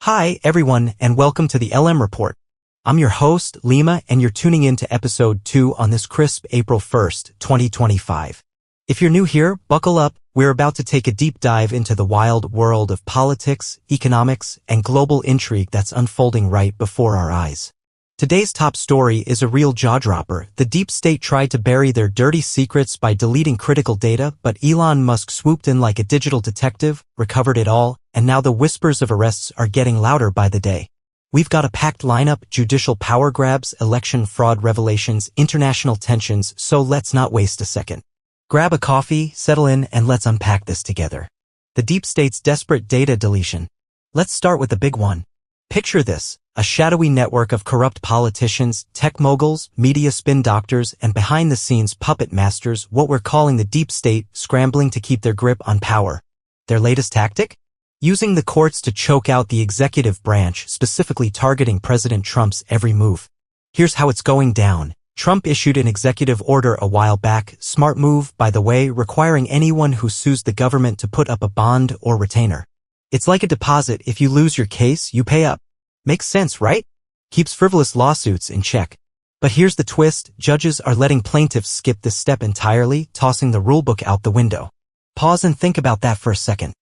Hi, everyone, and welcome to the LM Report. I'm your host, Lima, and you're tuning in to episode 2 on this crisp April 1st, 2025. If you're new here, buckle up. We're about to take a deep dive into the wild world of politics, economics, and global intrigue that's unfolding right before our eyes. Today's top story is a real jaw-dropper. The DeepState tried to bury their dirty secrets by deleting critical data, but Elon Musk swooped in like a digital detective, recovered it all, and now the whispers of arrests are getting louder by the day. We've got a packed lineup: judicial power grabs, election fraud revelations, international tensions, so let's not waste a second. Grab a coffee, settle in, and let's unpack this together. The DeepState's desperate data deletion. Let's start with the big one. Picture this: a shadowy network of corrupt politicians, tech moguls, media spin doctors, and behind-the-scenes puppet masters, what we're calling the Deep State, scrambling to keep their grip on power. Their latest tactic? Using the courts to choke out the executive branch, specifically targeting President Trump's every move. Here's how it's going down. Trump issued an executive order a while back, smart move, by the way, requiring anyone who sues the government to put up a bond or retainer. It's like a deposit: if you lose your case, you pay up. Makes sense, right? Keeps frivolous lawsuits in check. But here's the twist: judges are letting plaintiffs skip this step entirely, tossing the rulebook out the window. Pause and think about that for a second.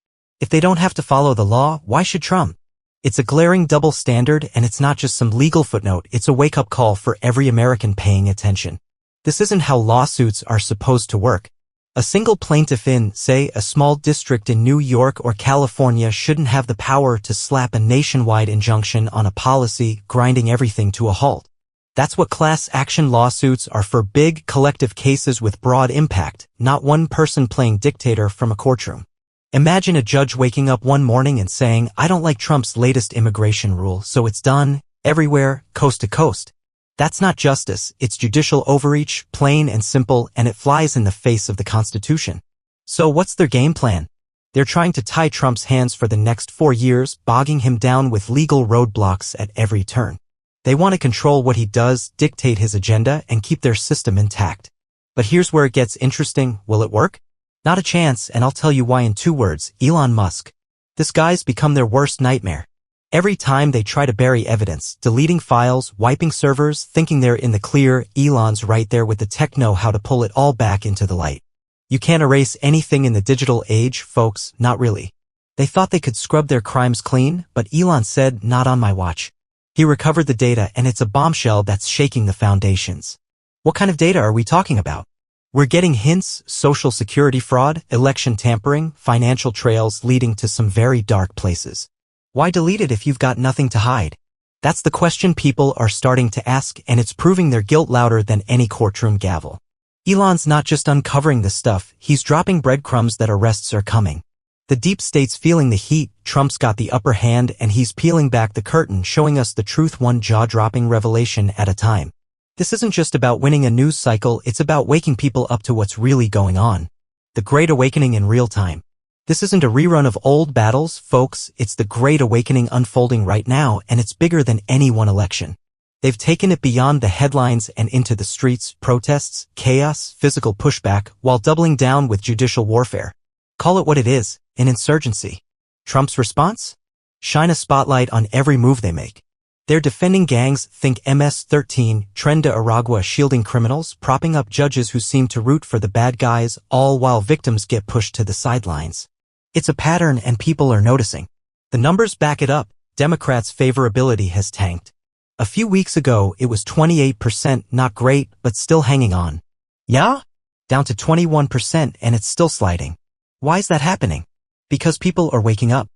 If they don't have to follow the law, why should Trump? It's a glaring double standard, and it's not just some legal footnote, it's a wake-up call for every American paying attention. This isn't how lawsuits are supposed to work. A single plaintiff in, say, a small district in New York or California shouldn't have the power to slap a nationwide injunction on a policy, grinding everything to a halt. That's what class action lawsuits are for: big, collective cases with broad impact, not one person playing dictator from a courtroom. Imagine a judge waking up one morning and saying, "I don't like Trump's latest immigration rule, so it's done, everywhere, coast to coast." That's not justice, it's judicial overreach, plain and simple, and it flies in the face of the Constitution. So what's their game plan? They're trying to tie Trump's hands for the next 4 years, bogging him down with legal roadblocks at every turn. They want to control what he does, dictate his agenda, and keep their system intact. But here's where it gets interesting. Will it work? Not a chance, and I'll tell you why in 2 words: Elon Musk. This guy's become their worst nightmare. Every time they try to bury evidence, deleting files, wiping servers, thinking they're in the clear, Elon's right there with the tech know-how to pull it all back into the light. You can't erase anything in the digital age, folks, not really. They thought they could scrub their crimes clean, but Elon said, "Not on my watch." He recovered the data, and it's a bombshell that's shaking the foundations. What kind of data are we talking about? We're getting hints: social security fraud, election tampering, financial trails leading to some very dark places. Why delete it if you've got nothing to hide? That's the question people are starting to ask, and it's proving their guilt louder than any courtroom gavel. Elon's not just uncovering this stuff, he's dropping breadcrumbs that arrests are coming. The Deep State's feeling the heat, Trump's got the upper hand, and he's peeling back the curtain, showing us the truth one jaw-dropping revelation at a time. This isn't just about winning a news cycle, it's about waking people up to what's really going on. The Great Awakening in real time. This isn't a rerun of old battles, folks, it's the Great Awakening unfolding right now, and it's bigger than any one election. They've taken it beyond the headlines and into the streets: protests, chaos, physical pushback, while doubling down with judicial warfare. Call it what it is: an insurgency. Trump's response? Shine a spotlight on every move they make. They're defending gangs, think MS-13, Tren de Aragua, shielding criminals, propping up judges who seem to root for the bad guys, all while victims get pushed to the sidelines. It's a pattern, and people are noticing. The numbers back it up. Democrats' favorability has tanked. A few weeks ago, it was 28%, not great, but still hanging on. Yeah? Down to 21%, and it's still sliding. Why is that happening? Because people are waking up.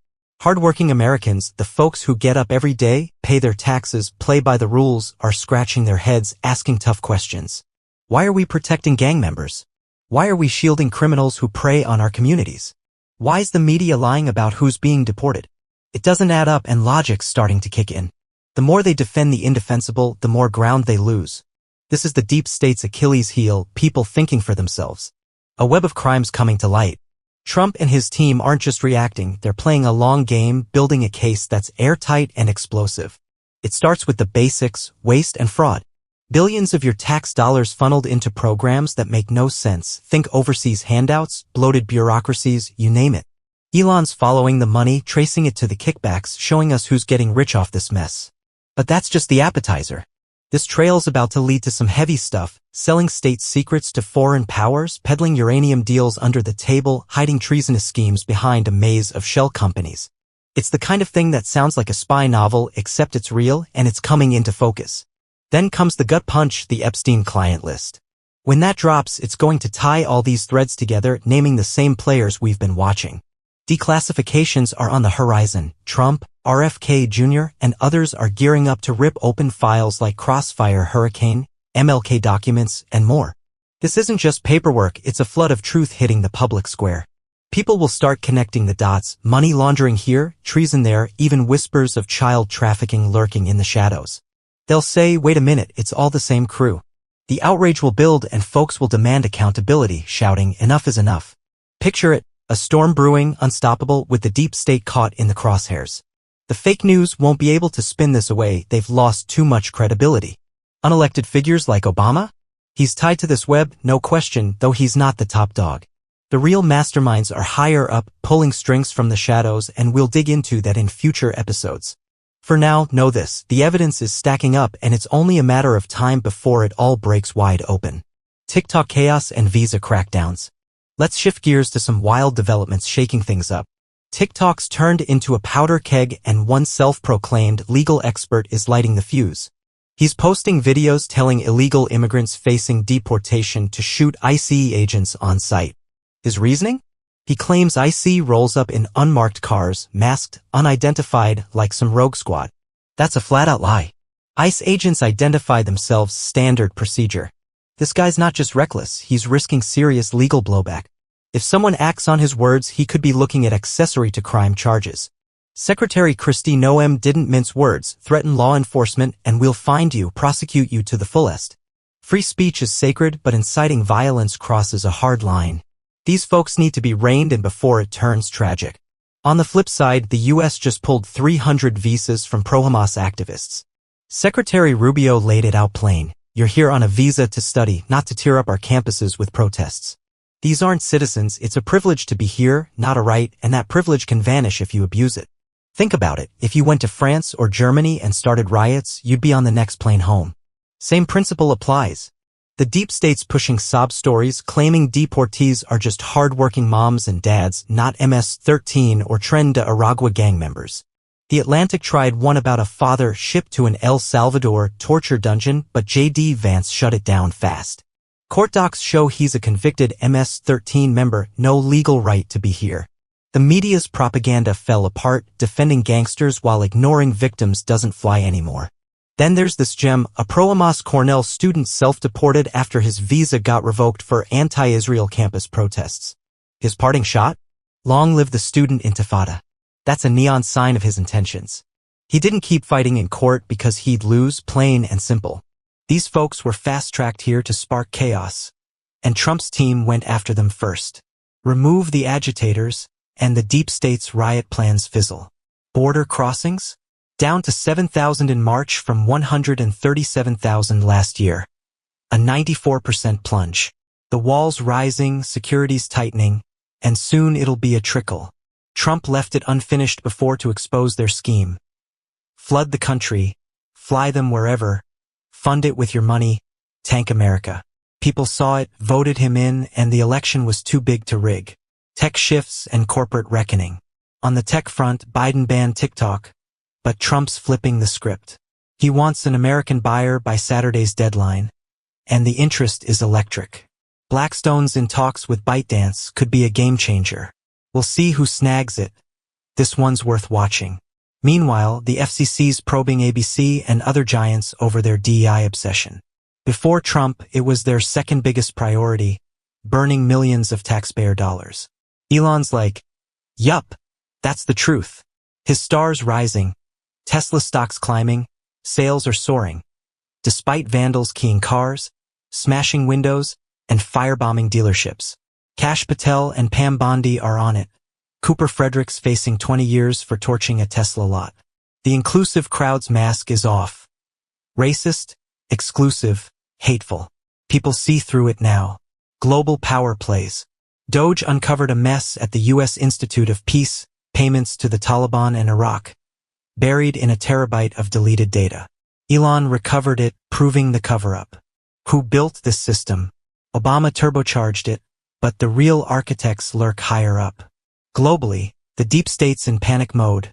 Hardworking Americans, the folks who get up every day, pay their taxes, play by the rules, are scratching their heads, asking tough questions. Why are we protecting gang members? Why are we shielding criminals who prey on our communities? Why is the media lying about who's being deported? It doesn't add up, and logic's starting to kick in. The more they defend the indefensible, the more ground they lose. This is the Deep State's Achilles heel: people thinking for themselves. A web of crimes coming to light. Trump and his team aren't just reacting, they're playing a long game, building a case that's airtight and explosive. It starts with the basics: waste and fraud. Billions of your tax dollars funneled into programs that make no sense. Think overseas handouts, bloated bureaucracies, you name it. Elon's following the money, tracing it to the kickbacks, showing us who's getting rich off this mess. But that's just the appetizer. This trail's about to lead to some heavy stuff, selling state secrets to foreign powers, peddling uranium deals under the table, hiding treasonous schemes behind a maze of shell companies. It's the kind of thing that sounds like a spy novel, except it's real and it's coming into focus. Then comes the gut punch, the Epstein client list. When that drops, it's going to tie all these threads together, naming the same players we've been watching. Declassifications are on the horizon. Trump, RFK Jr., and others are gearing up to rip open files like Crossfire Hurricane, MLK documents, and more. This isn't just paperwork, it's a flood of truth hitting the public square. People will start connecting the dots, money laundering here, treason there, even whispers of child trafficking lurking in the shadows. They'll say, wait a minute, it's all the same crew. The outrage will build and folks will demand accountability, shouting, enough is enough. Picture it, a storm brewing, unstoppable, with the deep state caught in the crosshairs. The fake news won't be able to spin this away, they've lost too much credibility. Unelected figures like Obama? He's tied to this web, no question, though he's not the top dog. The real masterminds are higher up, pulling strings from the shadows, and we'll dig into that in future episodes. For now, know this, the evidence is stacking up and it's only a matter of time before it all breaks wide open. TikTok chaos and visa crackdowns. Let's shift gears to some wild developments shaking things up. TikTok's turned into a powder keg and one self-proclaimed legal expert is lighting the fuse. He's posting videos telling illegal immigrants facing deportation to shoot ICE agents on site. His reasoning? He claims ICE rolls up in unmarked cars, masked, unidentified, like some rogue squad. That's a flat-out lie. ICE agents identify themselves, standard procedure. This guy's not just reckless, he's risking serious legal blowback. If someone acts on his words, he could be looking at accessory to crime charges. Secretary Kristi Noem didn't mince words, threaten law enforcement, and we'll find you, prosecute you to the fullest. Free speech is sacred, but inciting violence crosses a hard line. These folks need to be reined in before it turns tragic. On the flip side, the U.S. just pulled 300 visas from pro-Hamas activists. Secretary Rubio laid it out plain. You're here on a visa to study, not to tear up our campuses with protests. These aren't citizens, it's a privilege to be here, not a right, and that privilege can vanish if you abuse it. Think about it, if you went to France or Germany and started riots, you'd be on the next plane home. Same principle applies. The deep state's pushing sob stories, claiming deportees are just hard-working moms and dads, not MS-13 or Tren de Aragua gang members. The Atlantic tried one about a father shipped to an El Salvador torture dungeon, but J.D. Vance shut it down fast. Court docs show he's a convicted MS-13 member, no legal right to be here. The media's propaganda fell apart, defending gangsters while ignoring victims doesn't fly anymore. Then there's this gem, a pro-Hamas Cornell student self-deported after his visa got revoked for anti-Israel campus protests. His parting shot? Long live the student intifada. That's a neon sign of his intentions. He didn't keep fighting in court because he'd lose, plain and simple. These folks were fast-tracked here to spark chaos, and Trump's team went after them first. Remove the agitators, and the deep state's riot plans fizzle. Border crossings? Down to 7,000 in March from 137,000 last year. A 94% plunge. The walls rising, security's tightening, and soon it'll be a trickle. Trump left it unfinished before to expose their scheme. Flood the country, fly them wherever, fund it with your money, tank America. People saw it, voted him in, and the election was too big to rig. Tech shifts and corporate reckoning. On the tech front, Biden banned TikTok, but Trump's flipping the script. He wants an American buyer by Saturday's deadline, and the interest is electric. Blackstone's in talks with ByteDance could be a game changer. We'll see who snags it. This one's worth watching. Meanwhile, the FCC's probing ABC and other giants over their DEI obsession. Before Trump, it was their second biggest priority, burning millions of taxpayer dollars. Elon's like, yup, that's the truth. His star's rising, Tesla stocks climbing, sales are soaring. Despite vandals keying cars, smashing windows, and firebombing dealerships. Kash Patel and Pam Bondi are on it. Cooper Fredericks facing 20 years for torching a Tesla lot. The inclusive crowd's mask is off. Racist, exclusive, hateful. People see through it now. Global power plays. Doge uncovered a mess at the U.S. Institute of Peace, payments to the Taliban and Iraq, buried in a terabyte of deleted data. Elon recovered it, proving the cover-up. Who built this system? Obama turbocharged it, but the real architects lurk higher up. Globally, the deep state's in panic mode,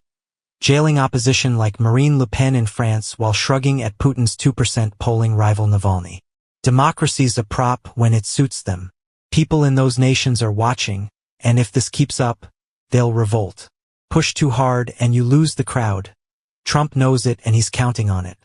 jailing opposition like Marine Le Pen in France while shrugging at Putin's 2% polling rival Navalny. Democracy's a prop when it suits them. People in those nations are watching, and if this keeps up, they'll revolt. Push too hard and you lose the crowd. Trump knows it and he's counting on it.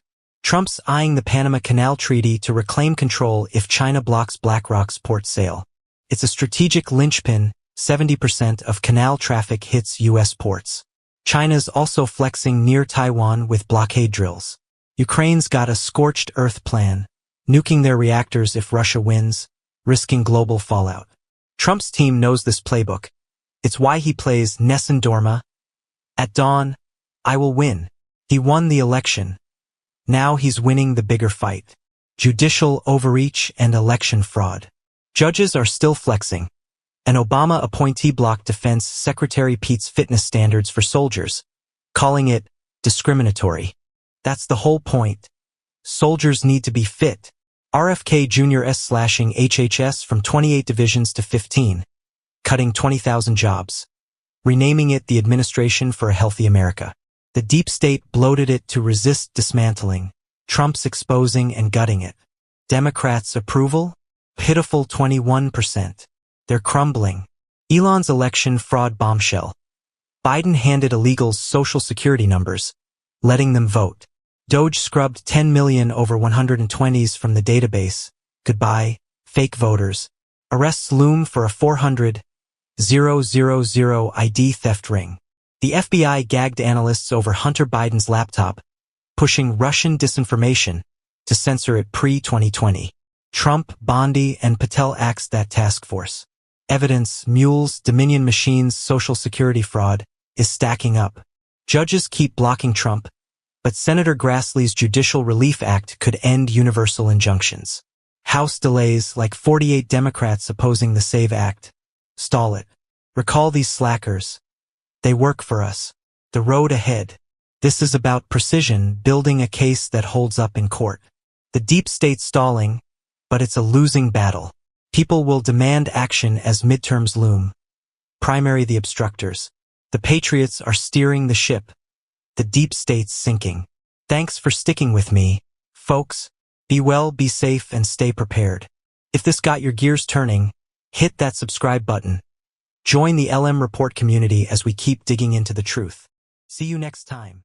Trump's eyeing the Panama Canal Treaty to reclaim control if China blocks BlackRock's port sale. It's a strategic linchpin. 70% of canal traffic hits U.S. ports. China's also flexing near Taiwan with blockade drills. Ukraine's got a scorched earth plan, nuking their reactors if Russia wins, risking global fallout. Trump's team knows this playbook. It's why he plays Nessun Dorma. At dawn, I will win. He won the election. Now he's winning the bigger fight. Judicial overreach and election fraud. Judges are still flexing. An Obama appointee blocked Defense Secretary Pete's fitness standards for soldiers, calling it discriminatory. That's the whole point. Soldiers need to be fit. RFK Jr.'s slashing HHS from 28 divisions to 15, cutting 20,000 jobs, renaming it the Administration for a Healthy America. The deep state bloated it to resist dismantling. Trump's exposing and gutting it. Democrats' approval? Pitiful 21%. They're crumbling. Elon's election fraud bombshell. Biden handed illegals social security numbers, letting them vote. Doge scrubbed 10 million over 120s from the database. Goodbye, fake voters. Arrests loom for a 400,000 ID theft ring. The FBI gagged analysts over Hunter Biden's laptop, pushing Russian disinformation to censor it pre-2020. Trump, Bondi, and Patel axed that task force. Evidence, mules, Dominion machines, social security fraud is stacking up. Judges keep blocking Trump, but Senator Grassley's Judicial Relief Act could end universal injunctions. House delays, like 48 Democrats opposing the SAVE Act, stall it. Recall these slackers. They work for us. The road ahead. This is about precision, building a case that holds up in court. The deep state's stalling, but it's a losing battle. People will demand action as midterms loom. Primary the obstructors. The patriots are steering the ship. The deep state's sinking. Thanks for sticking with me, folks. Be well, be safe, and stay prepared. If this got your gears turning, hit that subscribe button. Join the LM Report community as we keep digging into the truth. See you next time.